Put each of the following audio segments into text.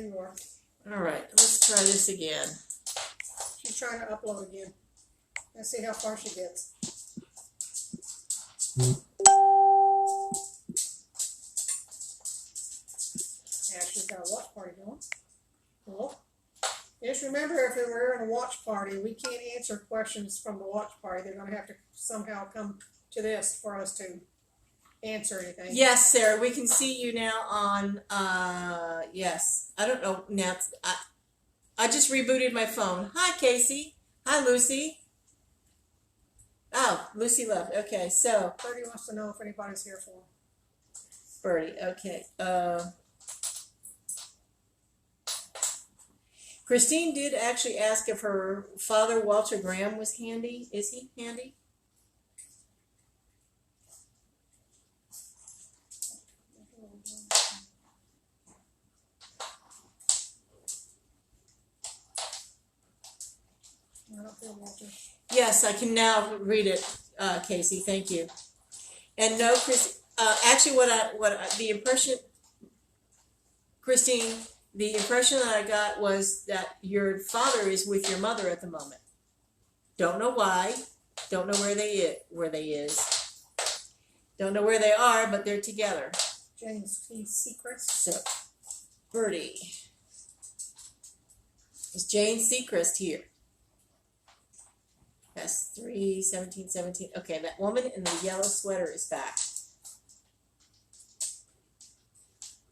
There you are. All right, let's try this again. She's trying to upload again. Let's see how far she gets. Yeah, she's got a watch party going. Cool. Just remember, if we're in a watch party, we can't answer questions from the watch party. They're going to have to somehow come to this for us to answer anything. Yes, Sarah, we can see you now on, yes. I don't know, now, I just rebooted my phone. Hi, Casey. Hi, Lucy. Oh, Lucy left. Okay, so. Birdie wants to know if anybody's here for her. Birdie, okay. Christine did actually ask if her father, Walter Graham, was handy. Is he handy? I don't feel Walter. Yes, I can now read it, Casey. Thank you. And no, Chris. Actually, the impression, Christine, the impression that I got was that your father is with your mother at the moment. Don't know why. Don't know where they is. Don't know where they are, but they're together. James Seacrest. So, Birdie. Is Jane Seacrest here? Yes, 3/17/17. Okay, that woman in the yellow sweater is back.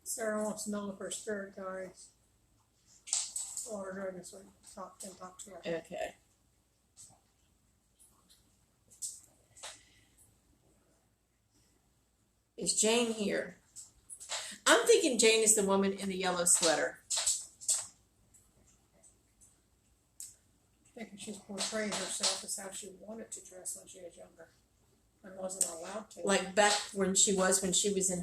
Sarah wants to know if her spirit guides or her this one talk to her. Okay. Is Jane here? I'm thinking Jane is the woman in the yellow sweater. I think she's portraying herself as how she wanted to dress when she was younger and wasn't allowed to. Like back when she was in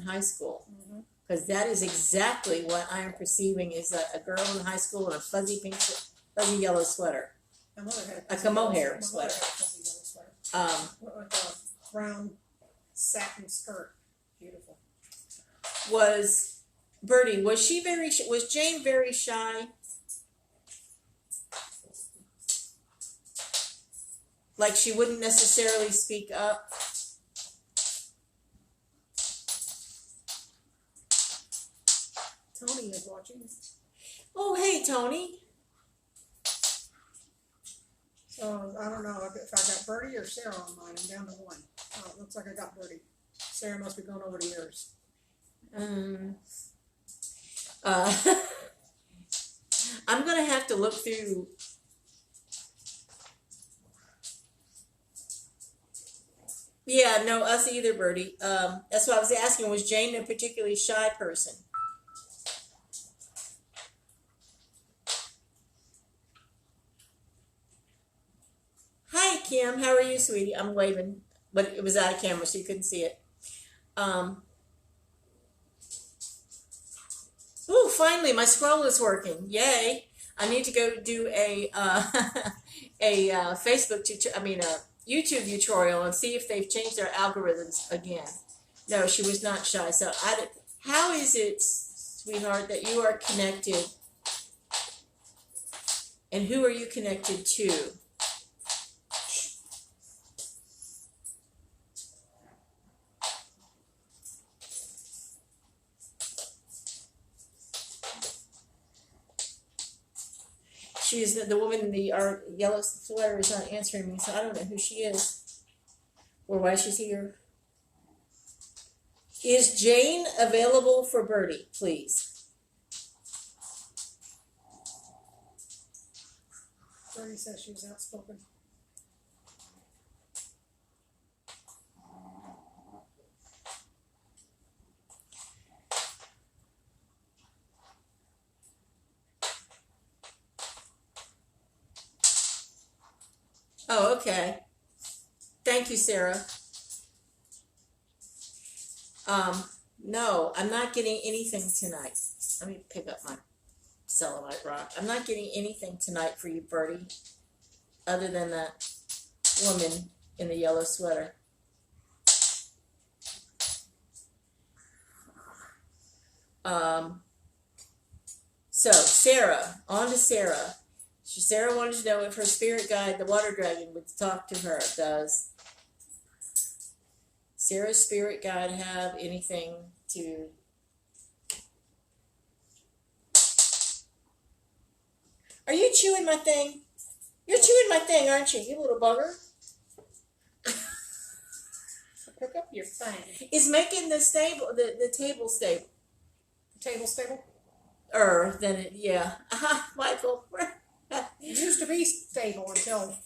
high school. Mm-hmm. Because that is exactly what I am perceiving is a girl in high school in a fuzzy yellow sweater. My mother had a mohair sweater. Fuzzy yellow sweater. With a brown satin skirt. Beautiful. Was Birdie? Was Jane very shy? Like she wouldn't necessarily speak up. Tony is watching. Oh, hey, Tony. So, I don't know if I got Birdie or Sarah on mine. I'm down to one. Oh, it looks like I got Birdie. Sarah must be going over to yours. I'm going to have to look through. Yeah, no, us either, Birdie. That's what I was asking. Was Jane a particularly shy person? Hi, Kim. How are you, sweetie? I'm waving, but it was out of camera, so you couldn't see it. Ooh, finally, my scroll is working. Yay! I need to go do a YouTube tutorial and see if they've changed their algorithms again. No, she was not shy. So, how is it, sweetheart, that you are connected? And who are you connected to? She's the woman in the yellow sweater is not answering me, so I don't know who she is or why she's here. Is Jane available for Birdie, please? Birdie says she was outspoken. Oh, okay. Thank you, Sarah. No, I'm not getting anything tonight. Let me pick up my selenite rock. I'm not getting anything tonight for you, Birdie, other than that woman in the yellow sweater. So, Sarah, on to Sarah. Sarah wanted to know if her spirit guide, the water dragon, would talk to her. Does Sarah's spirit guide have anything to... Are you chewing my thing? You're chewing my thing, aren't you, you little bugger? Pick up your thing. Is making the stable, the table stable. Table stable? Then it, yeah. Michael. It used to be stable until...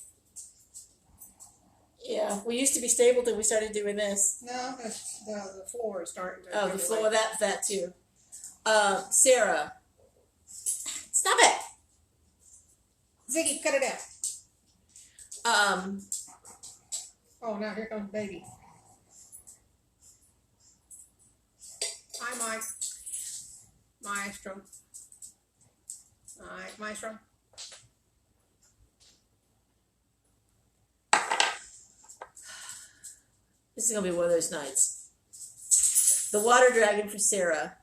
Yeah, we used to be stable till we started doing this. No, the floor is starting to... Oh, the floor, that too. Sarah. Stop it! Ziggy, cut it out. Oh, now here comes baby. Hi, Mike. Maestro. Hi, Maestro. This is going to be one of those nights. The water dragon for Sarah.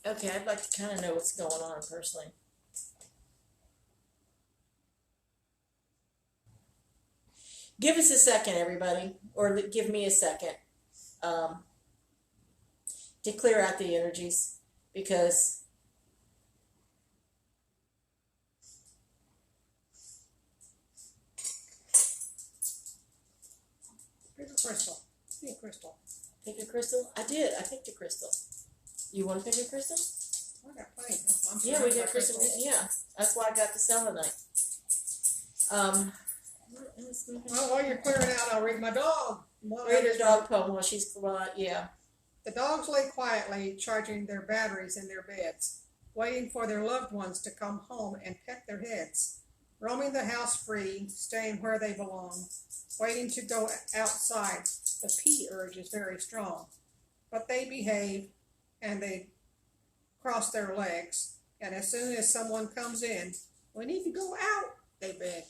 Okay, I'd like to kind of know what's going on personally. Give us a second, everybody, or give me a second to clear out the energies, because Here's a crystal. Pick a crystal. Pick a crystal? I did. I picked a crystal. You want to pick a crystal? I got plenty. Yeah, we got crystal. Yeah, that's why I got the selenite. Well, while you're clearing out, I'll read my dog. Read her dog poem while she's yeah. The dogs lay quietly, charging their batteries in their beds, waiting for their loved ones to come home and pet their heads, roaming the house free, staying where they belong, waiting to go outside. The pee urge is very strong, but they behave and they cross their legs, and as soon as someone comes in, we need to go out, they beg.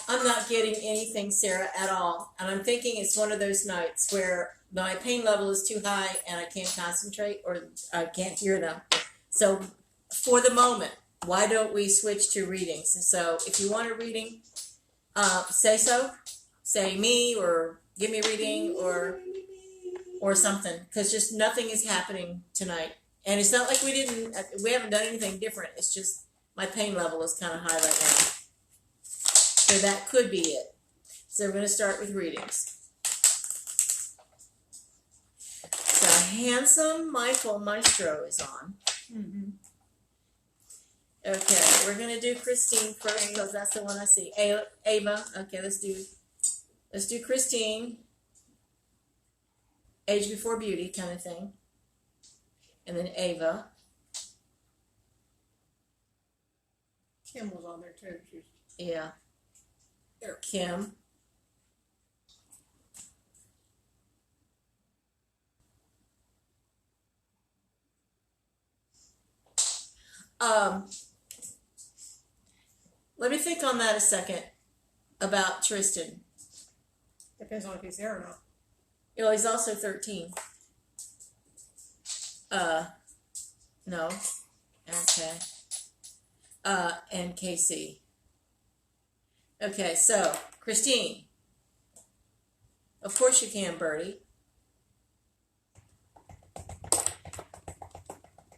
I'm not getting anything, Sarah, at all. And I'm thinking it's one of those nights where my pain level is too high and I can't concentrate or I can't hear them. So for the moment, why don't we switch to readings? So if you want a reading, say so. Say me, or give me a reading, or something. Because just nothing is happening tonight. And it's not like we haven't done anything different. It's just my pain level is kind of high right now. So that could be it. So we're going to start with readings. So handsome Michael Maestro is on. Mm-hmm. Okay, we're going to do Christine first because that's the one I see. Ava. Okay, let's do Christine. Age before beauty kind of thing. And then Ava. Kim was on there too. Yeah. There. Kim. Let me think on that a second about Tristan. Depends on if he's there or not. Well, he's also 13. No. Okay. And Casey. Okay, so, Christine. Of course you can, Bertie.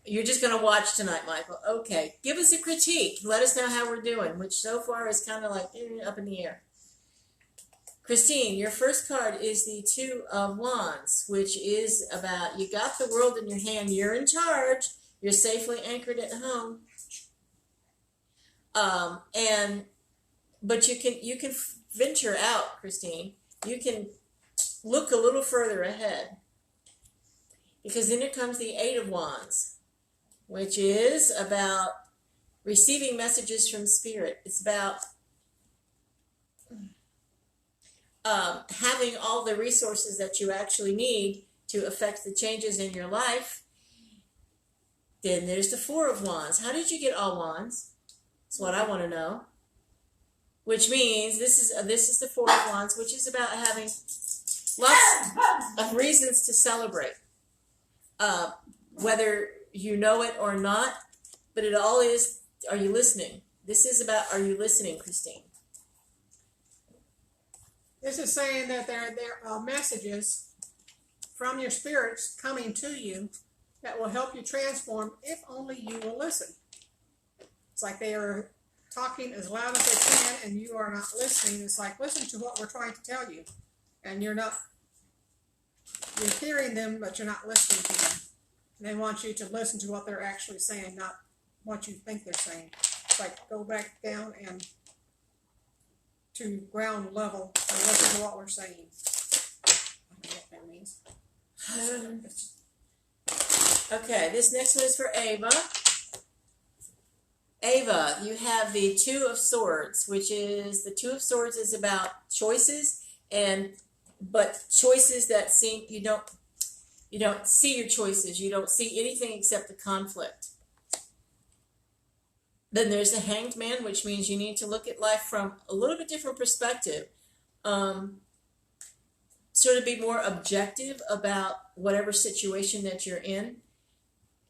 You're just going to watch tonight, Michael. Okay, give us a critique. Let us know how we're doing, which so far is kind of like up in the air. Christine, your first card is the Two of Wands, which is about you got the world in your hand. You're in charge. You're safely anchored at home. But you can venture out, Christine. You can look a little further ahead. Because then it comes the Eight of Wands, which is about receiving messages from Spirit. It's about having all the resources that you actually need to affect the changes in your life. Then there's the Four of Wands. How did you get all wands? That's what I want to know. Which means this is the Four of Wands, which is about having lots of reasons to celebrate, whether you know it or not. But it all is, are you listening? This is about, are you listening, Christine? This is saying that there are messages from your spirits coming to you that will help you transform if only you will listen. It's like they are talking as loud as they can and you are not listening. It's like, listen to what we're trying to tell you. And you're hearing them, but you're not listening to them. And they want you to listen to what they're actually saying, not what you think they're saying. It's like, go back down and to ground level and listen to what we're saying. I don't know what that means. Okay, this next one is for Ava. Ava, you have the Two of Swords, which is, the Two of Swords is about choices, but choices that seem, you don't see your choices. You don't see anything except the conflict. Then there's the Hanged Man, which means you need to look at life from a little bit different perspective. Sort of be more objective about whatever situation that you're in.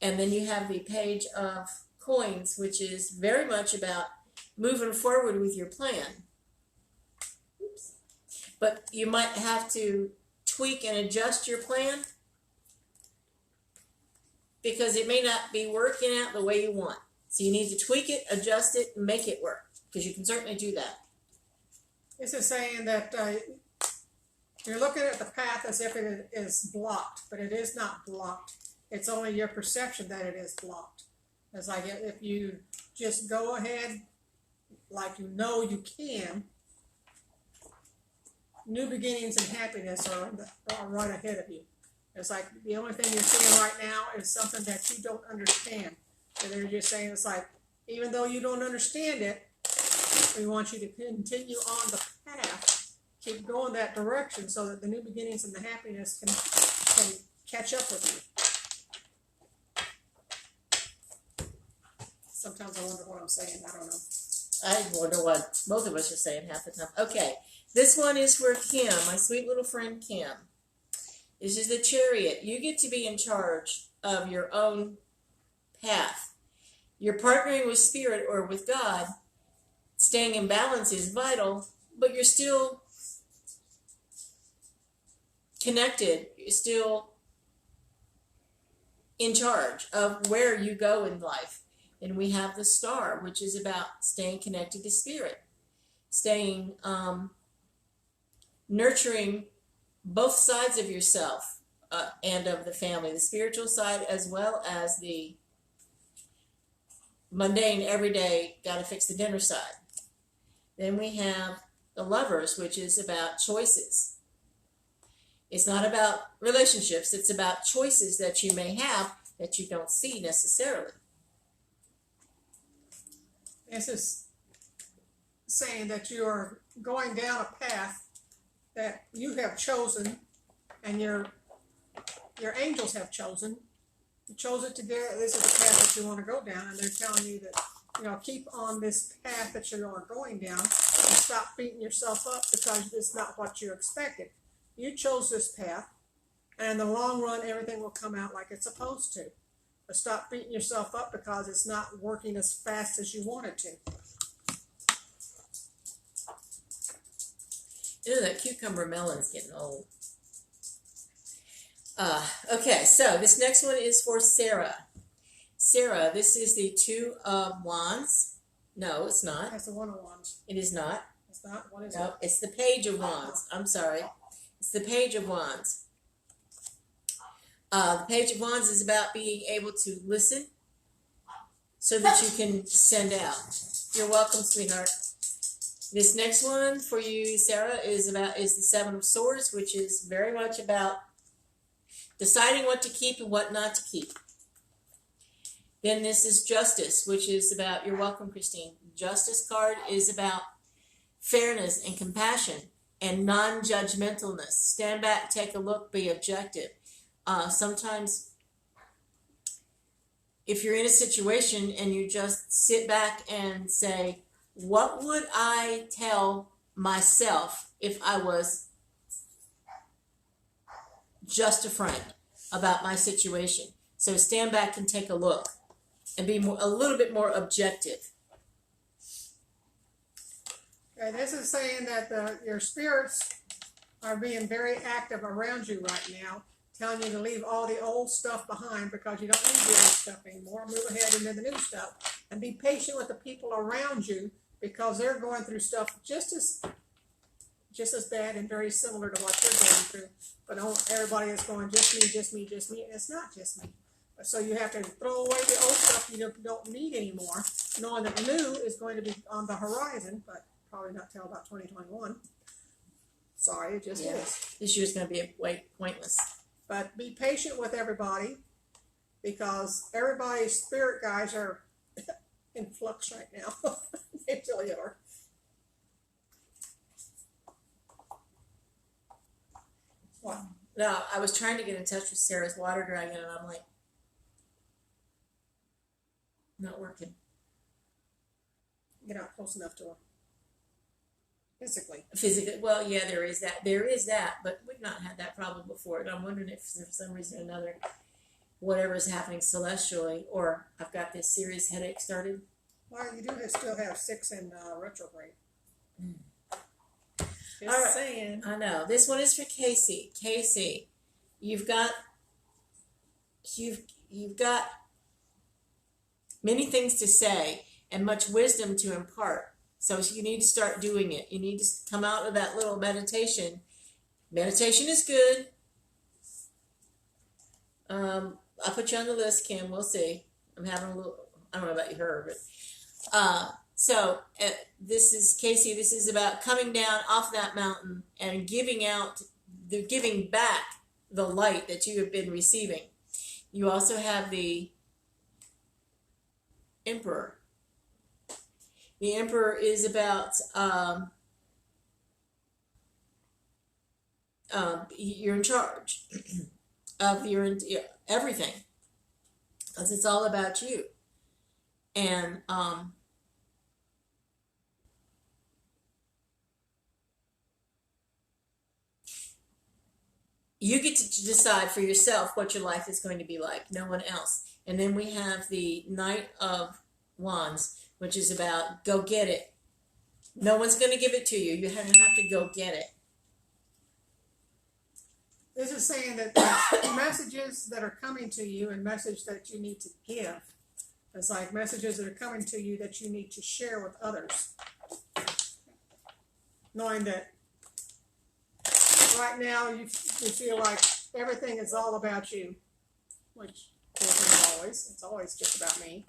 And then you have the Page of Coins, which is very much about moving forward with your plan. Oops. But you might have to tweak and adjust your plan because it may not be working out the way you want. So you need to tweak it, adjust it, and make it work, because you can certainly do that. This is saying that you're looking at the path as if it is blocked, but it is not blocked. It's only your perception that it is blocked. It's like if you just go ahead like you know you can, new beginnings and happiness are right ahead of you. It's like the only thing you're seeing right now is something that you don't understand. So they're just saying, it's like, even though you don't understand it, we want you to continue on the path, keep going that direction so that the new beginnings and the happiness can catch up with you. Sometimes I wonder what I'm saying. I don't know. I wonder what both of us are saying half the time. Okay, this one is for Kim, my sweet little friend Kim. This is the Chariot. You get to be in charge of your own path. You're partnering with Spirit or with God. Staying in balance is vital, but you're still connected. You're still in charge of where you go in life. And we have the Star, which is about staying connected to Spirit, staying, nurturing both sides of yourself and of the family, the spiritual side as well as the mundane, everyday, gotta fix the dinner side. Then we have the Lovers, which is about choices. It's not about relationships, it's about choices that you may have that you don't see necessarily. This is saying that you are going down a path that you have chosen and your angels have chosen. You chose it together. This is the path that you want to go down, and they're telling you that, keep on this path that you are going down and stop beating yourself up because it's not what you expected. You chose this path, and in the long run, everything will come out like it's supposed to. But stop beating yourself up because it's not working as fast as you want it to. Ew, that cucumber melon's getting old. Okay, so this next one is for Sarah. Sarah, this is the Two of Wands. No, it's not. That's the One of Wands. It is not. It's not? What is it? No, it's the Page of Wands. I'm sorry. It's the Page of Wands. The Page of Wands is about being able to listen so that you can send out. You're welcome, sweetheart. This next one for you, Sarah, is the Seven of Swords, which is very much about deciding what to keep and what not to keep. Then this is Justice, which is about, you're welcome, Christine. Justice card is about fairness and compassion and non-judgmentalness. Stand back, take a look, be objective. Sometimes if you're in a situation and you just sit back and say, what would I tell myself if I was just a friend about my situation? So stand back and take a look and be a little bit more objective. Okay, this is saying that your spirits are being very active around you right now, telling you to leave all the old stuff behind because you don't need the old stuff anymore. Move ahead into the new stuff. And be patient with the people around you because they're going through stuff just as bad and very similar to what you're going through. But everybody is going, just me, just me, just me. And it's not just me. So you have to throw away the old stuff you don't need anymore, knowing that new is going to be on the horizon, but probably not till about 2021. Sorry, it just is. This year's going to be pointless. But be patient with everybody because everybody's spirit guides are in flux right now. They really are. What? No, I was trying to get in touch with Sarah's water dragon, and I'm like, not working. Get out close enough to her. Physically, well, yeah, there is that, but we've not had that problem before, and I'm wondering if for some reason or another, whatever is happening celestially, or I've got this serious headache started. Well, you do still have 6 in retrograde. Just all right. saying. I know. This one is for Casey. Casey, you've got many things to say and much wisdom to impart. So you need to start doing it. You need to come out of that little meditation. Meditation is good. I'll put you on the list, Kim. We'll see. I'm having a little, I don't know about her, but this is Casey. This is about coming down off that mountain and giving back the light that you have been receiving. You also have the Emperor. The Emperor is about you're in charge of everything, because it's all about you. And you get to decide for yourself what your life is going to be like, no one else. And then we have the Knight of Wands, which is about go get it. No one's going to give it to you. You have to go get it. This is saying that there's messages that are coming to you and messages that you need to give. It's like messages that are coming to you that you need to share with others. Knowing that right now you feel like everything is all about you, which isn't always. It's always just about me.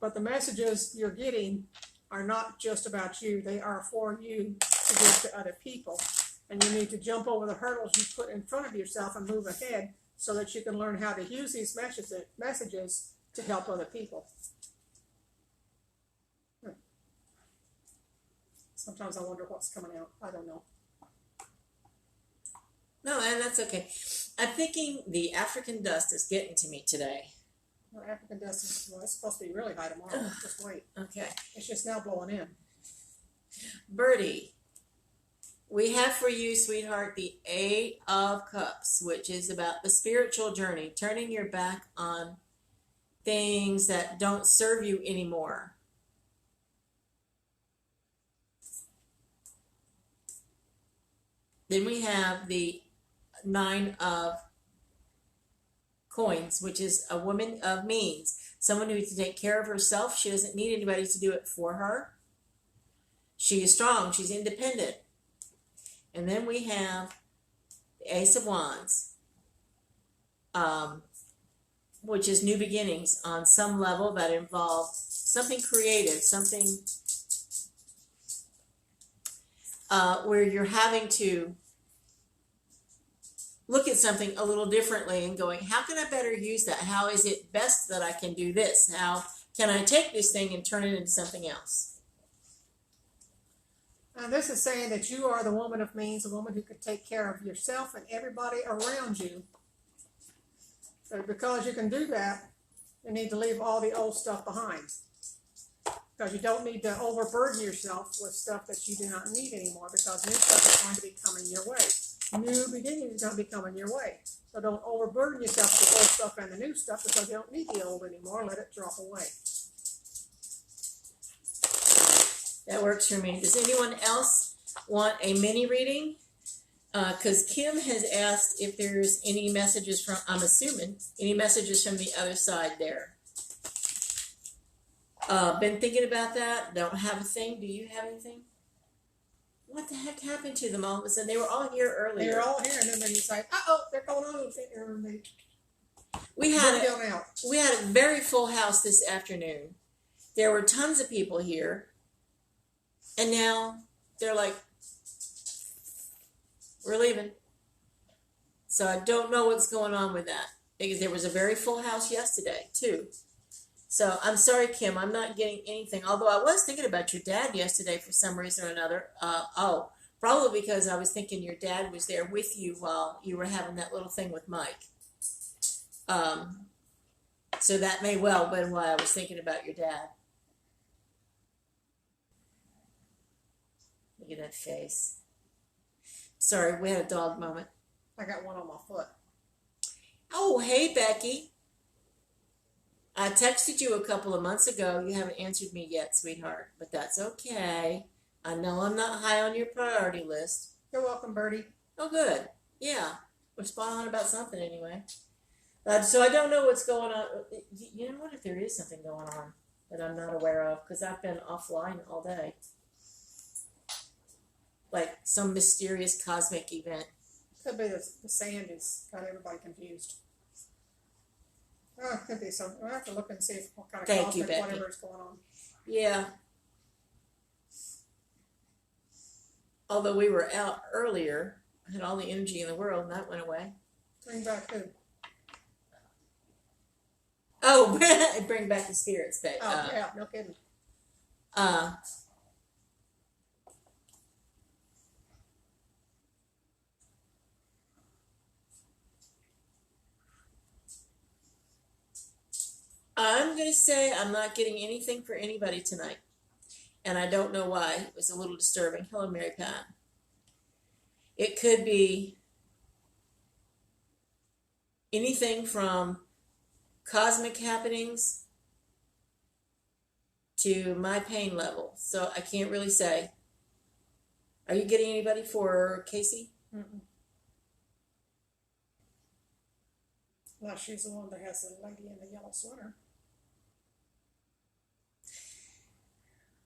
But the messages you're getting are not just about you. They are for you to give to other people. And you need to jump over the hurdles you put in front of yourself and move ahead so that you can learn how to use these messages to help other people. Sometimes I wonder what's coming out. I don't know. No, and that's okay. I'm thinking the African dust is getting to me today. Well, African dust is it's supposed to be really high tomorrow. Just wait. Okay. It's just now blowing in. Birdie, we have for you, sweetheart, the 8 of Cups, which is about the spiritual journey, turning your back on things that don't serve you anymore. Then we have the 9 of Coins, which is a woman of means, someone who can take care of herself. She doesn't need anybody to do it for her. She is strong. She's independent. And then we have the Ace of Wands, which is new beginnings on some level that involve something creative, something where you're having to look at something a little differently and going, how can I better use that? How is it best that I can do this? How can I take this thing and turn it into something else? And this is saying that you are the woman of means, a woman who can take care of yourself and everybody around you. So because you can do that, You need to leave all the old stuff behind. Because you don't need to overburden yourself with stuff that you do not need anymore, because new stuff is going to be coming your way. New beginnings is going to be coming your way. So don't overburden yourself with the old stuff and the new stuff, because you don't need the old anymore. Let it drop away. That works for me. Does anyone else want a mini reading? Because Kim has asked if there's any messages from, I'm assuming, any messages from the other side there. Been thinking about that. Don't have a thing. Do you have anything? What the heck happened to them all of a sudden? They were all here earlier. They were all here, and then you say, "Uh-oh, they're going on." And they We had out. We had a very full house this afternoon. There were tons of people here, and now they're like, "We're leaving." So I don't know what's going on with that, because there was a very full house yesterday too. So I'm sorry, Kim, I'm not getting anything. Although I was thinking about your dad yesterday for some reason or another. Probably because I was thinking your dad was there with you while you were having that little thing with Mike. So that may well have been why I was thinking about your dad. Look at that face. Sorry, we had a dog moment. I got one on my foot. Oh, hey, Becky. I texted you a couple of months ago. You haven't answered me yet, sweetheart, but that's okay. I know I'm not high on your priority list. You're welcome, Bertie. Oh, good. Yeah, we're spot on about something anyway. So I don't know what's going on. You know what, if there is something going on that I'm not aware of, because I've been offline all day. Like some mysterious cosmic event. Could be the sand has got everybody confused. Oh, it could be something. I'll have to look and see what kind of Thank you, cosmic, Becky. whatever is going on. Yeah. Although we were out earlier, I had all the energy in the world, and that went away. Bring back who? Oh, bring back the spirits, babe. Oh, yeah, no kidding. I'm going to say I'm not getting anything for anybody tonight. And I don't know why. It was a little disturbing. Hello, Mary Pat. It could be anything from cosmic happenings to my pain level. So I can't really say. Are you getting anybody for Casey? Mm-mm. Well, she's the one that has the lady in the yellow sweater.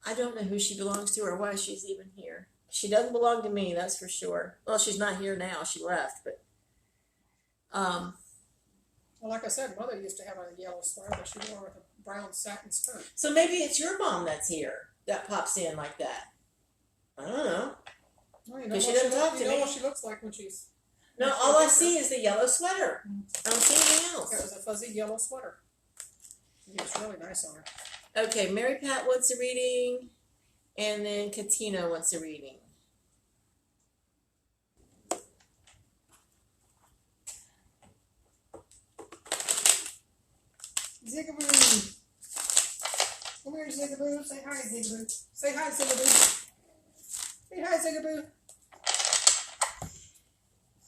I don't know who she belongs to or why she's even here. She doesn't belong to me, that's for sure. Well, she's not here now. She left, but Well, like I said, Mother used to have a yellow sweater, but she wore with a brown satin skirt. so maybe it's your mom that's here that pops in like that. I don't know. Well, you know Because she what doesn't talk to you know me. what she looks like when she's. No, when she all I gets see her. is the yellow sweater. I don't see anything It else. was a fuzzy yellow sweater. It looks really nice on her. Okay, Mary Pat wants a reading, and then Katina wants a reading. Zigaboo. Come here, Zigaboo. Say hi, Zigaboo. Say hi, Zigaboo. Say hi, Zigaboo.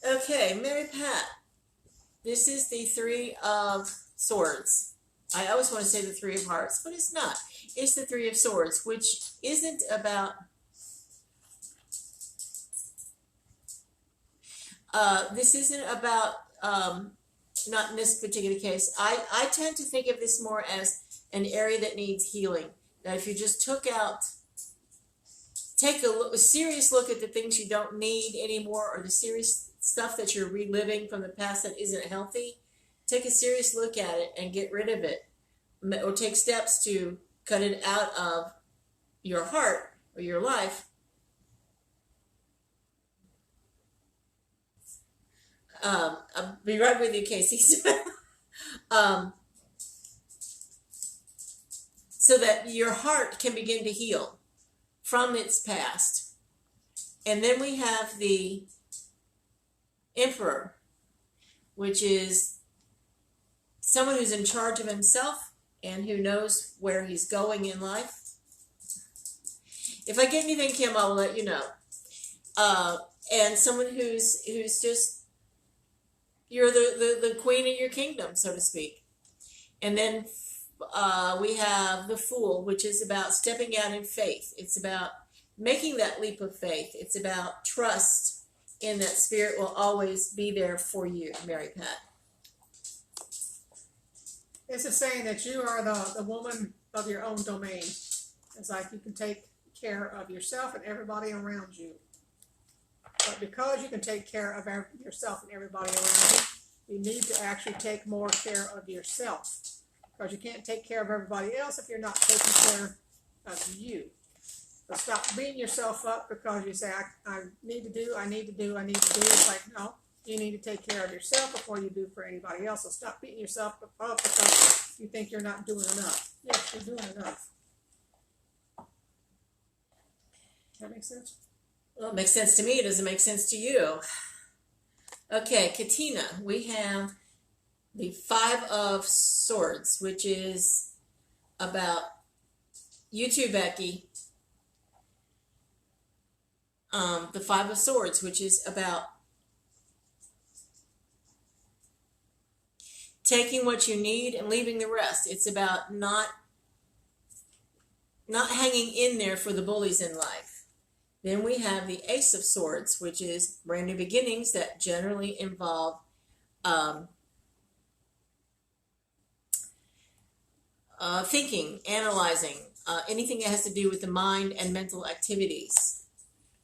Okay, Mary Pat. This is the Three of Swords. I always want to say the Three of Hearts, but it's not. It's the Three of Swords, which isn't about... this isn't about... not in this particular case. I tend to think of this more as an area that needs healing. That if you just take a serious look at the things you don't need anymore, or the serious stuff that you're reliving from the past that isn't healthy, take a serious look at it and get rid of it. Or take steps to cut it out of your heart or your life. I'll be right with you, Casey. So that your heart can begin to heal from its past. And then we have the Emperor, which is someone who's in charge of himself and who knows where he's going in life. If I get anything, Kim, I will let you know. And someone who's just, you're the queen of your kingdom, so to speak. And then we have the Fool, which is about stepping out in faith. It's about making that leap of faith. It's about trust in that Spirit will always be there for you, Mary Pat. It's a saying that you are the woman of your own domain. It's like you can take care of yourself and everybody around you. But because you can take care of yourself and everybody around you, you need to actually take more care of yourself. Because you can't take care of everybody else if you're not taking care of you. So stop beating yourself up because you say, I need to do. It's like, no, you need to take care of yourself before you do for anybody else. So stop beating yourself up because you think you're not doing enough. Yes, you're doing enough. That makes sense? Well, it makes sense to me. It doesn't make sense to you. Okay, Katina, we have the Five of Swords, which is about you too, Becky. The Five of Swords, which is about taking what you need and leaving the rest. It's about not hanging in there for the bullies in life. Then we have the Ace of Swords, which is brand new beginnings that generally involve thinking, analyzing, anything that has to do with the mind and mental activities.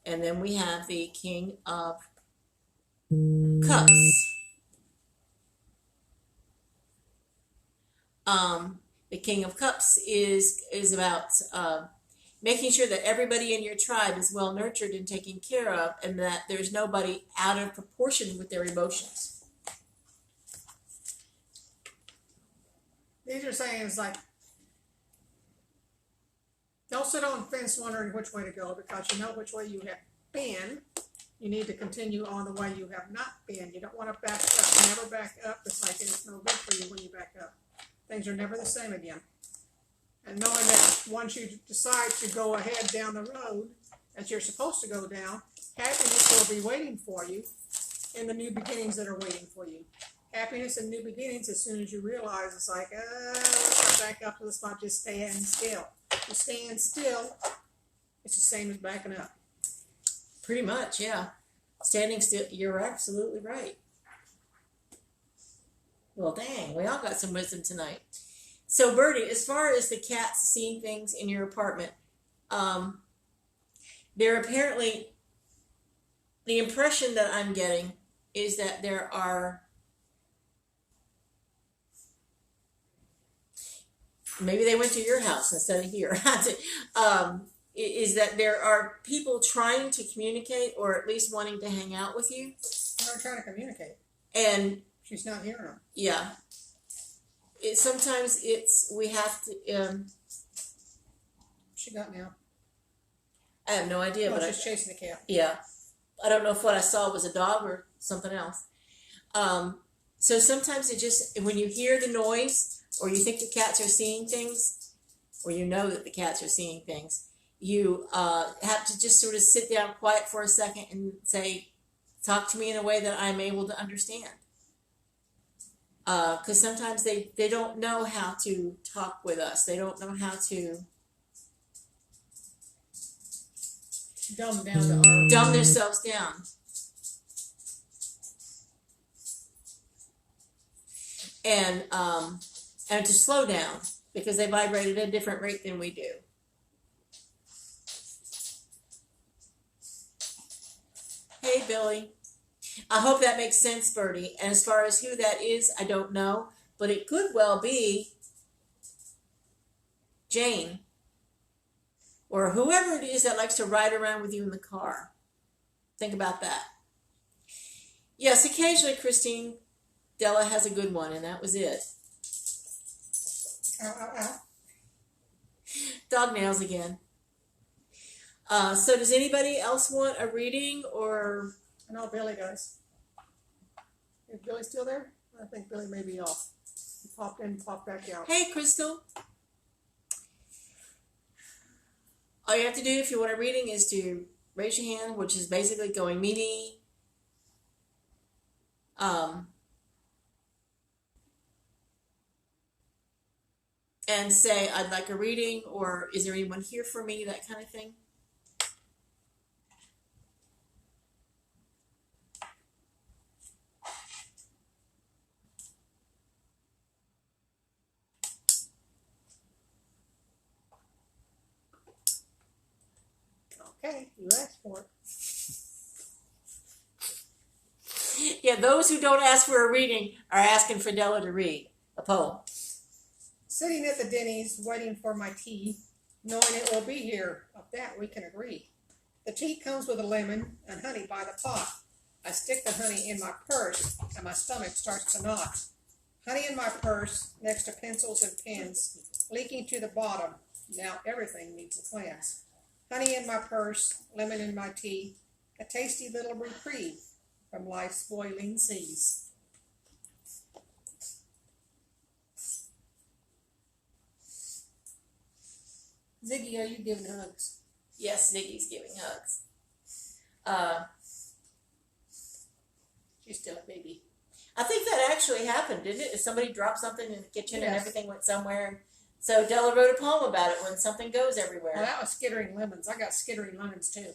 And then we have the King of Cups. The King of Cups is about making sure that everybody in your tribe is well nurtured and taken care of, and that there's nobody out of proportion with their emotions. These are sayings like, don't sit on the fence wondering which way to go because you know which way you have been. You need to continue on the way you have not been. You don't want to back up. Never back up. It's like it's no good for you when you back up. Things are never the same again. And knowing that once you decide to go ahead down the road that you're supposed to go down, happiness will be waiting for you in the new beginnings that are waiting for you. Happiness and new beginnings, as soon as you realize it's like, let's not back up to the spot, just stand still. You stand still, it's the same as backing up. Pretty much, yeah. Standing still, you're absolutely right. Well, dang, we all got some wisdom tonight. So, Bertie, as far as the cats seeing things in your apartment, there apparently, the impression that I'm getting is that there are, maybe they went to your house instead of here, is that there are people trying to communicate or at least wanting to hang out with you. They're trying to communicate. And she's not hearing them. Yeah. Sometimes we have to. She got now. I have no idea, but she's chasing the cat. Yeah, I don't know if what I saw was a dog or something else. So sometimes it just, when you hear the noise, or you think the cats are seeing things, or you know that the cats are seeing things, you have to just sort of sit down quiet for a second and say, talk to me in a way that I'm able to understand. Because sometimes they don't know how to talk with us. They don't know how to dumb themselves down. And to slow down, because they vibrate at a different rate than we do. Hey, Billy. I hope that makes sense, Bertie. And as far as who that is, I don't know. But it could well be Jane. Or whoever it is that likes to ride around with you in the car. Think about that. Yes, occasionally, Christine, Della has a good one, and that was it. Dog nails again. So does anybody else want a reading, or? I know Billy does. Is Billy still there? I think Billy may be off. popped in, popped back out. Hey, Crystal. All you have to do if you want a reading is to raise your hand, which is basically going me. And say, I'd like a reading, or is there anyone here for me, that kind of thing. Okay, you asked for it. Yeah, those who don't ask for a reading are asking for Della to read a poem. Sitting at the Denny's, waiting for my tea, knowing it will be here. Of that we can agree. The tea comes with a lemon and honey by the pot. I stick the honey in my purse, and my stomach starts to knot. Honey in my purse, next to pencils and pens, leaking to the bottom. Now everything needs a cleanse. Honey in my purse, lemon in my tea, a tasty little reprieve from life's boiling seas. Ziggy, are you giving hugs? Yes, Ziggy's giving hugs. She's still a baby. I think that actually happened, didn't it? Somebody dropped something in the kitchen and Yes. everything went somewhere. So Della wrote a poem about it, when something goes everywhere. Well, that was skittering lemons. I got skittering lemons too.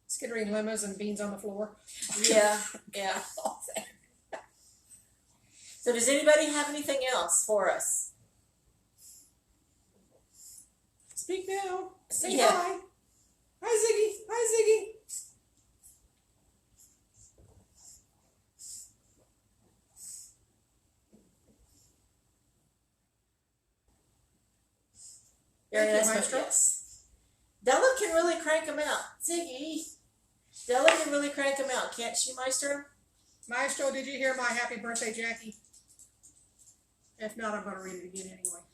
Skittering lemons and beans on the floor. Yeah. So does anybody have anything else for us? Speak now. Say Yeah. hi. Hi, Ziggy. Hi, Ziggy. Very Thank you, nice, Maestro. yes. Della can really crank them out. Ziggy. Della can really crank them out, can't she, Maestro? Maestro, did you hear my happy birthday, Jackie? If not, I'm going to read it again anyway.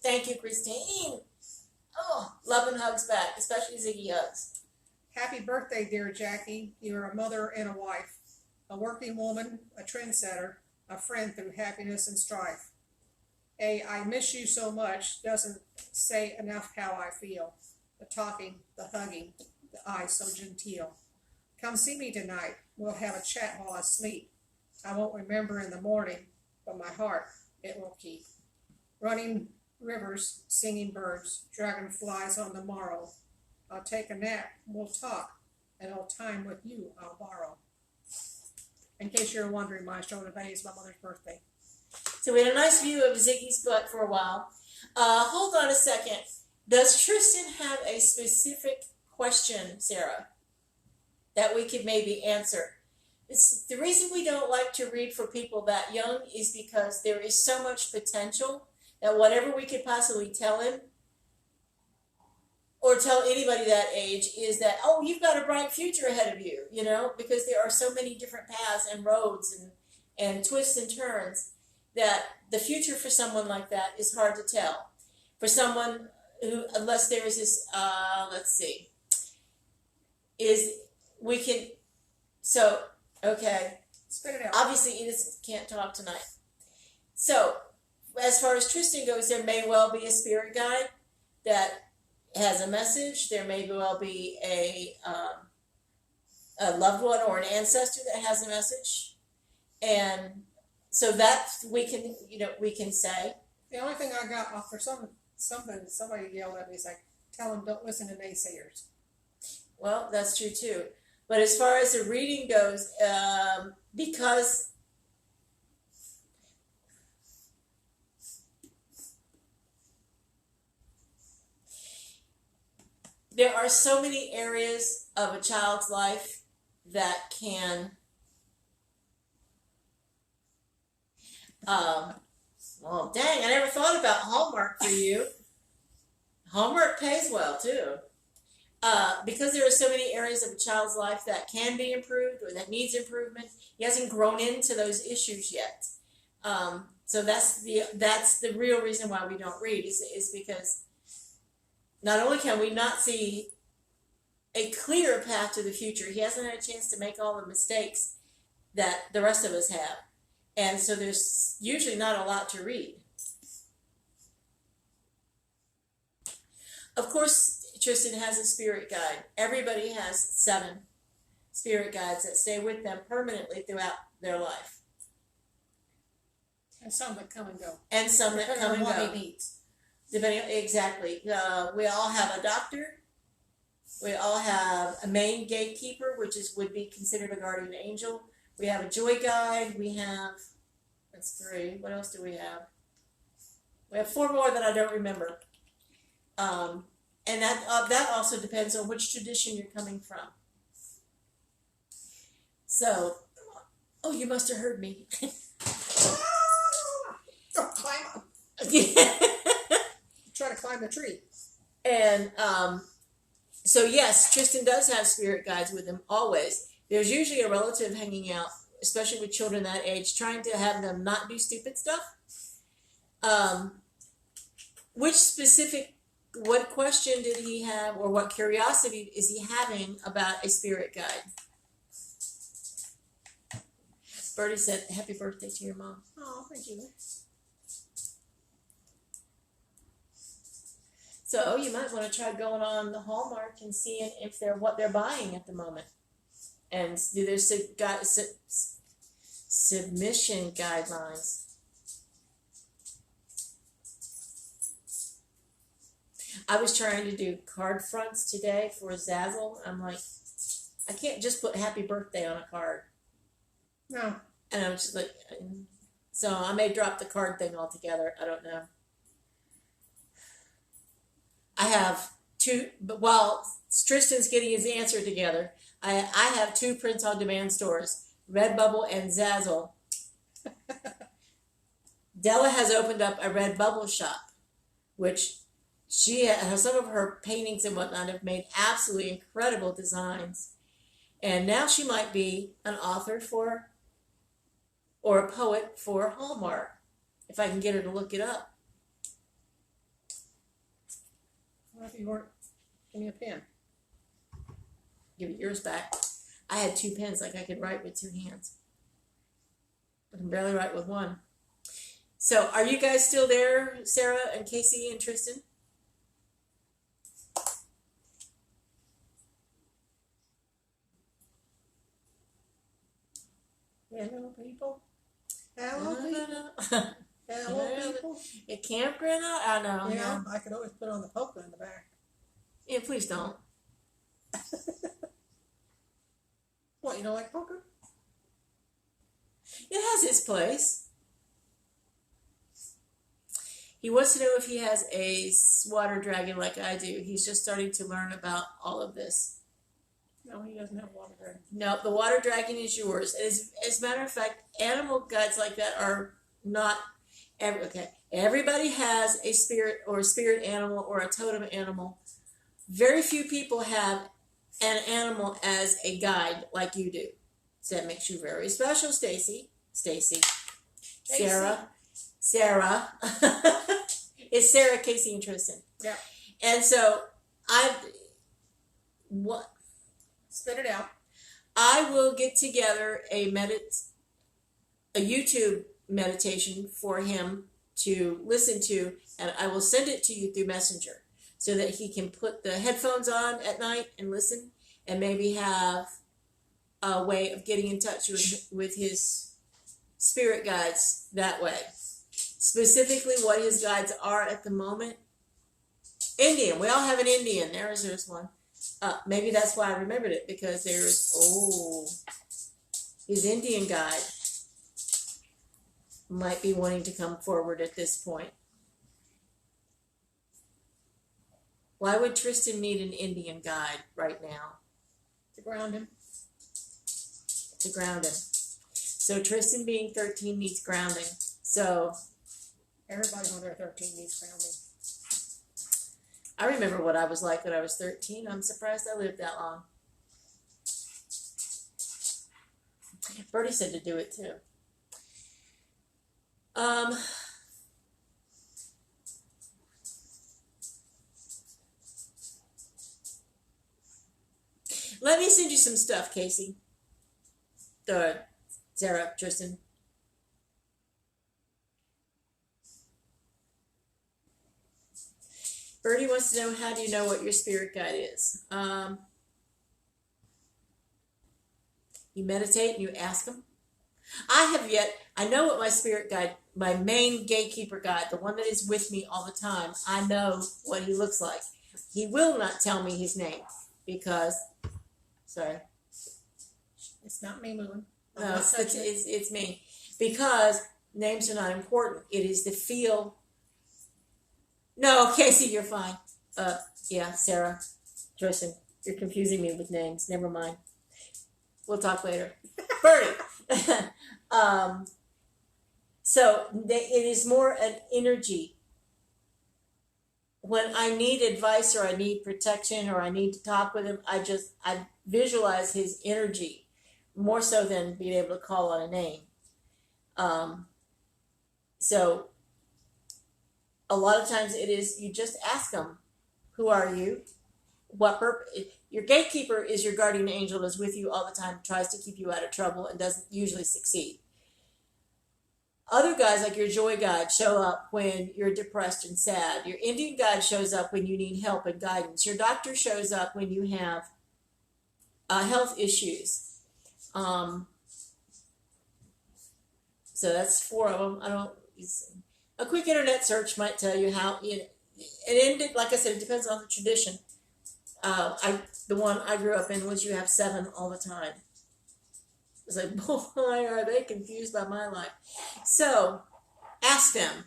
Thank you, Christine. Oh, love and hugs back, especially Ziggy hugs. Happy birthday, dear Jackie. You are a mother and a wife, a working woman, a trendsetter, a friend through happiness and strife. I miss you so much doesn't say enough how I feel. The talking, the hugging, the eyes so genteel. Come see me tonight. We'll have a chat while I sleep. I won't remember in the morning, but my heart, it will keep. Running rivers, singing birds, dragonflies on the morrow. I'll take a nap, we'll talk, and all time with you I'll borrow. In case you're wondering, Maestro, today is my mother's birthday. So we had a nice view of Ziggy's butt for a while. Hold on a second. Does Tristan have a specific question, Sarah, that we could maybe answer? The reason we don't like to read for people that young is because there is so much potential that whatever we could possibly tell him or tell anybody that age is that, oh, you've got a bright future ahead of you, you know, because there are so many different paths and roads and twists and turns that the future for someone like that is hard to tell. For someone who, unless there is this, let's see, okay. Spit it out. Obviously, Edith can't talk tonight. So, as far as Tristan goes, there may well be a spirit guide that has a message. There may well be a loved one or an ancestor that has a message, and so that we can say. The only thing I got off for something somebody yelled at me is like, tell them don't listen to naysayers. Well, that's true too. But as far as the reading goes, because there are so many areas of a child's life that can well, dang, I never thought about Hallmark for you. Hallmark pays well too. Because there are so many areas of a child's life that can be improved or that needs improvement, he hasn't grown into those issues yet. So that's the real reason why we don't read is because not only can we not see a clear path to the future, he hasn't had a chance to make all the mistakes that the rest of us have. And so there's usually not a lot to read. Of course, Tristan has a spirit guide. Everybody has 7 spirit guides that stay with them permanently throughout their life. And some that come and go. And some that come and what go. he needs. Depending, exactly. We all have a doctor. We all have a main gatekeeper, which would be considered a guardian angel. We have a joy guide. We have, that's 3. What else do we have? We have 4 more that I don't remember. And that also depends on which tradition you're coming from. So, oh, you must have heard me. Oh, climb up. Try to climb the tree. And so yes, Tristan does have spirit guides with him always. There's usually a relative hanging out, especially with children that age, trying to have them not do stupid stuff. What question did he have, or what curiosity is he having about a spirit guide? Bertie said, "Happy birthday to your mom." Oh, thank you. So you might want to try going on the Hallmark and seeing if what they're buying at the moment, and do their submission guidelines. I was trying to do card fronts today for Zazzle. I'm like, I can't just put happy birthday on a card. No. And I'm just like, so I may drop the card thing altogether. I don't know. I have 2, but while Tristan's getting his answer together, I have 2 print-on-demand stores, Redbubble and Zazzle. Della has opened up a Redbubble shop, which she has, some of her paintings and whatnot have made absolutely incredible designs. And now she might be an author or a poet for Hallmark, if I can get her to look it up. Well, if you weren't, give me a pen. Give it yours back. I had 2 pens, like I could write with 2 hands. I can barely write with 1. So, are you guys still there, Sarah and Casey and Tristan? Hello, people. Hello, people. Hello, people. It campground out? I know. You Yeah. know, I could always put on the polka in the back. Yeah, please don't. What, you don't like polka? It has its place. He wants to know if he has a water dragon like I do. He's just starting to learn about all of this. No, he doesn't have water dragon. No, the water dragon is yours. As a matter of fact, animal guides like that are not okay. Everybody has a spirit or a spirit animal or a totem animal. Very few people have an animal as a guide like you do. So that makes you very special, Stacy. Sarah. It's Sarah, Casey, and Tristan. Yeah. And so Spit it out. I will get together a YouTube meditation for him to listen to, and I will send it to you through Messenger so that he can put the headphones on at night and listen, and maybe have a way of getting in touch with his spirit guides that way. Specifically what his guides are at the moment. Indian. We all have an Indian. There's one. Maybe that's why I remembered it, because there's, his Indian guide might be wanting to come forward at this point. Why would Tristan need an Indian guide right now? To ground him. To ground him. So Tristan, being 13, needs grounding. So Everybody when they're 13 needs grounding. I remember what I was like when I was 13. I'm surprised I lived that long. Bertie said to do it too. Let me send you some stuff, Casey. Sarah, Tristan. Birdie wants to know, how do you know what your spirit guide is? You meditate and you ask them. I know what my spirit guide, my main gatekeeper guide, the one that is with me all the time, I know what he looks like. He will not tell me his name because, sorry. It's not me moving. No, it's me. Because names are not important. It is the feel. No, Casey, you're fine. Yeah, Sarah, Tristan, you're confusing me with names. Never mind. We'll talk later. Birdie. So it is more an energy. When I need advice or I need protection or I need to talk with him, I visualize his energy more so than being able to call on a name. So a lot of times it is, you just ask them, who are you? What purpose? Your gatekeeper is your guardian angel that's with you all the time, tries to keep you out of trouble and doesn't usually succeed. Other guides, like your joy guide, show up when you're depressed and sad. Your Indian guide shows up when you need help and guidance. Your doctor shows up when you have health issues. So that's 4 of them. A quick internet search might tell you how. Like I said, it depends on the tradition. The one I grew up in was you have 7 all the time. It's like, boy, are they confused by my life. So ask them.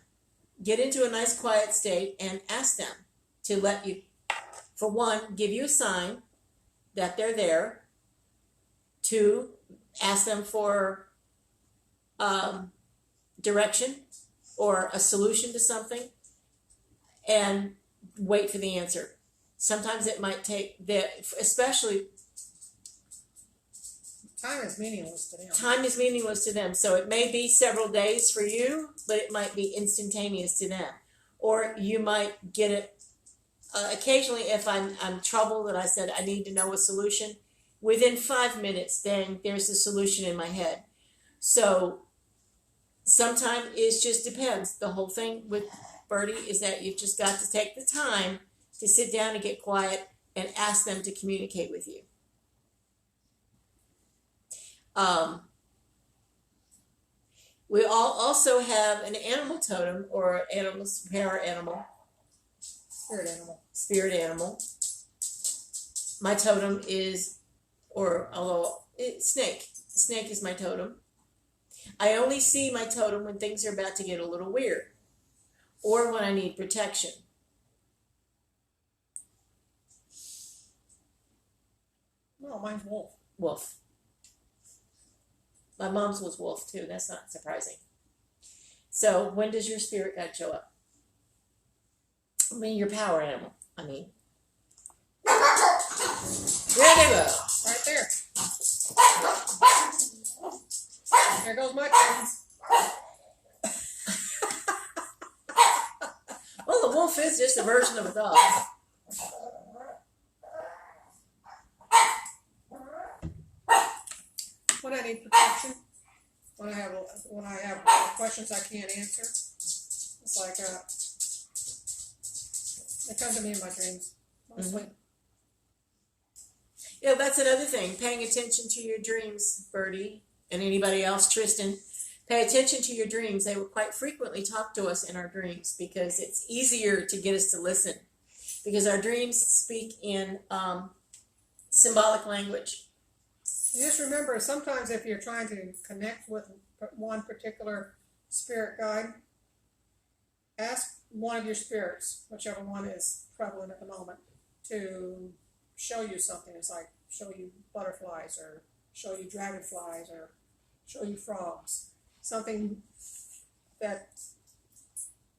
Get into a nice quiet state and ask them to let you, for one, give you a sign that they're there. 2, ask them for direction or a solution to something, and wait for the answer. Sometimes it might take, especially time is meaningless to them. Time is meaningless to them. So it may be several days for you, but it might be instantaneous to them. Or you might get it occasionally if I'm troubled and I said I need to know a solution. Within 5 minutes, then there's a solution in my head. So sometimes it just depends. The whole thing with Birdie is that you've just got to take the time to sit down and get quiet and ask them to communicate with you. We all also have an animal totem or animal, para animal. Spirit animal. My totem is, snake. Snake is my totem. I only see my totem when things are about to get a little weird or when I need protection. No, mine's wolf. Wolf. My mom's was wolf too. That's not surprising. So when does your spirit guide show up? I mean, your power animal. There they go. Right there. There goes my kittens. Well, the wolf is just a version of a dog. When I need protection, when I have questions I can't answer, it's like they come to me in my dreams mostly. Mm-hmm. Yeah, that's another thing. Paying attention to your dreams, Birdie, and anybody else, Tristan. Pay attention to your dreams. They will quite frequently talk to us in our dreams because it's easier to get us to listen. Because our dreams speak in symbolic language. Just remember, sometimes if you're trying to connect with one particular spirit guide, ask one of your spirits, whichever one is prevalent at the moment, to show you something. It's like show you butterflies or show you dragonflies or show you frogs. Something that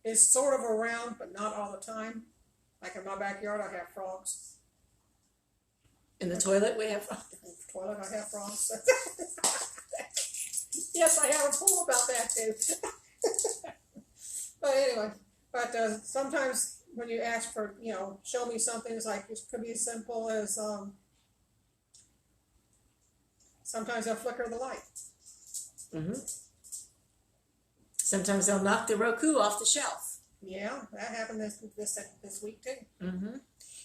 is sort of around but not all the time. Like in my backyard, I have frogs. In the toilet, we have frogs. In the toilet, I have frogs. Yes, I have a pool about that too. But anyway, sometimes when you ask for, show me something, it's like it could be as simple as sometimes they'll flicker the light. Mm-hmm. Sometimes they'll knock the Roku off the shelf. Yeah, that happened this week too. Mm-hmm.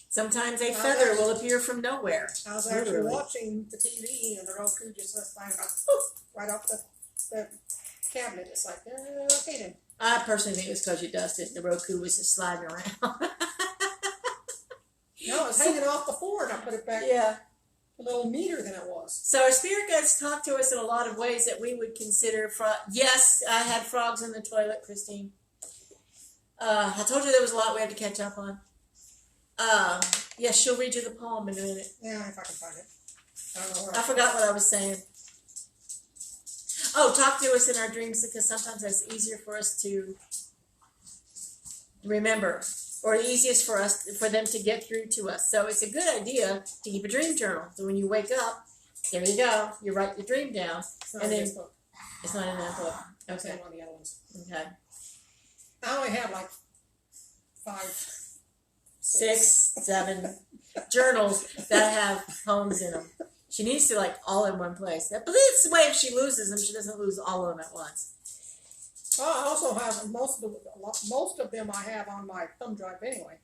Sometimes a feather will appear from nowhere. I was actually watching the TV and the Roku just was flying right off the cabinet. It's like, okay then. I personally think it was because you dusted. The Roku was just sliding around. No, it was hanging off before and I put it back. Yeah. A little neater than it was. So our spirit guides talk to us in a lot of ways that we would consider yes, I had frogs in the toilet, Christine. I told you there was a lot we had to catch up on. Yes, she'll read you the poem in a minute. Yeah, if I can find it. I don't know where I forgot what I was saying. Oh, talk to us in our dreams, because sometimes that's easier for us to remember, or easiest for them to get through to us. So it's a good idea to keep a dream journal. So when you wake up, there you go. You write your dream down, it's not and in then this book. it's not in that book. It's in Okay. one of the other ones. Okay. I only have like 5, 6, 7 journals that have poems in them. She needs to all in one place. But it's the way if she loses them, she doesn't lose all of them at once. Well, I also have most of them I have on my thumb drive anyway.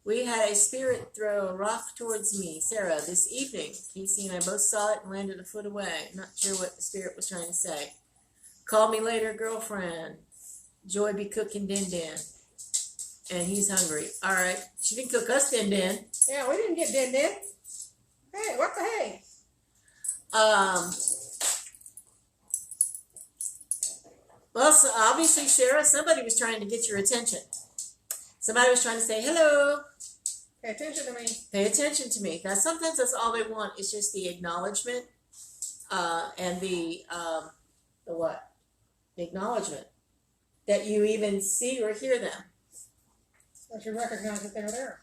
We had a spirit throw a rock towards me, Sarah, this evening. Casey and I both saw it and landed a foot away. Not sure what the spirit was trying to say. Call me later, girlfriend. Joy be cooking din din. And he's hungry. All right. She didn't cook us din din. Yeah, we didn't get din din. Hey, what the hey? Well, so obviously, Sarah, somebody was trying to get your attention. Somebody was trying to say, hello. Pay attention to me. Pay attention to me. Now, sometimes that's all they want. It's just the acknowledgement and the what? The acknowledgement that you even see or hear them. That you recognize that they're there.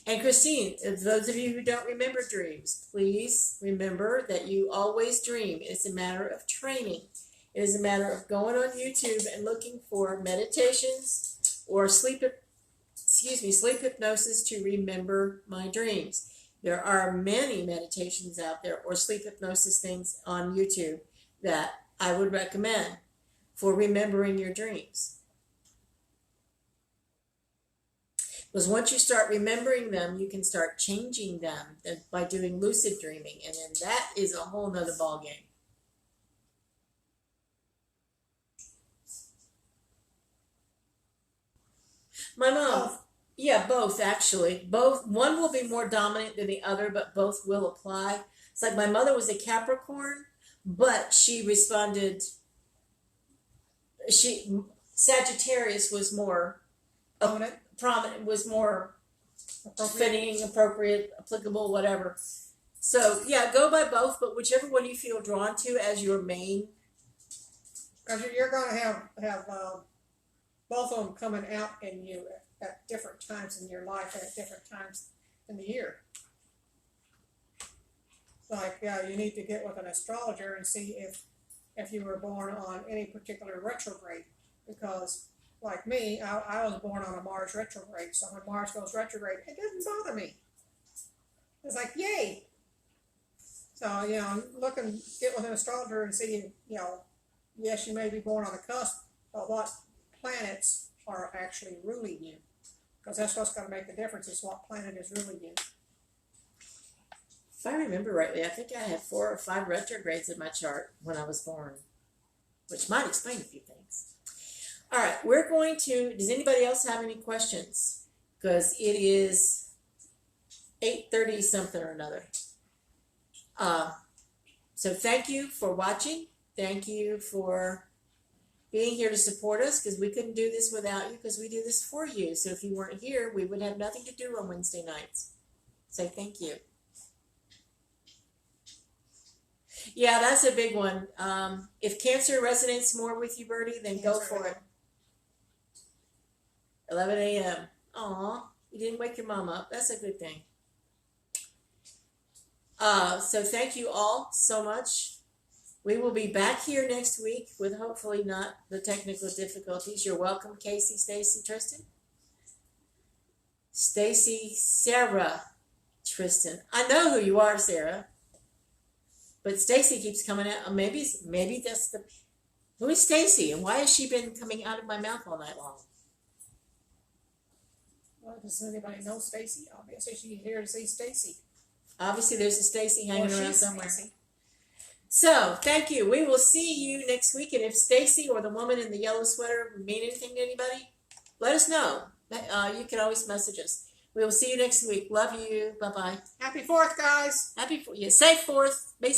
And Christine, those of you who don't remember dreams, please remember that you always dream. It's a matter of training. It is a matter of going on YouTube and looking for meditations or sleep hypnosis to remember my dreams. There are many meditations out there or sleep hypnosis things on YouTube that I would recommend for remembering your dreams. Because once you start remembering them, you can start changing them by doing lucid dreaming. And then that is a whole nother ballgame. My mom, yeah, both actually. Both. One will be more dominant than the other, but both will apply. It's like my mother was a Capricorn, but she responded. Sagittarius was more prominent, was more fitting, appropriate, applicable, whatever. So yeah, go by both, but whichever one you feel drawn to as your main. Because you're going to have both of them coming out in you at different times in your life and at different times in the year. Like, you need to get with an astrologer and see if you were born on any particular retrograde. Because, like me, I was born on a Mars retrograde. So when Mars goes retrograde, it doesn't bother me. It's like, yay! So, get with an astrologer and see, yes, you may be born on the cusp, but what planets are actually ruling you? Because that's what's going to make the difference, is what planet is ruling you. If I remember rightly, I think I had 4 or 5 retrogrades in my chart when I was born, which might explain a few things. All right, we're going to, does anybody else have any questions? Because it is 8:30 something or another. So thank you for watching. Thank you for being here to support us, because we couldn't do this without you, because we do this for you. So if you weren't here, we would have nothing to do on Wednesday nights. Say thank you. Yeah, that's a big one. If Cancer resonates more with you, Bertie, then go for it. 11 a.m. Aw, you didn't wake your mom up. That's a good thing. So thank you all so much. We will be back here next week with hopefully not the technical difficulties. You're welcome, Casey, Stacy, Tristan. Stacy, Sarah, Tristan. I know who you are, Sarah. But Stacy keeps coming out. Maybe that's the. Who is Stacy, and why has she been coming out of my mouth all night long? Well, does anybody know Stacy? Obviously, she's here to see Stacy. Obviously, there's a Stacy hanging Well, around she's somewhere. Stacy. So, thank you. We will see you next week. And if Stacy or the woman in the yellow sweater mean anything to anybody, let us know. You can always message us. We will see you next week. Love you. Bye-bye. Happy 4th, guys. Safe 4th. Be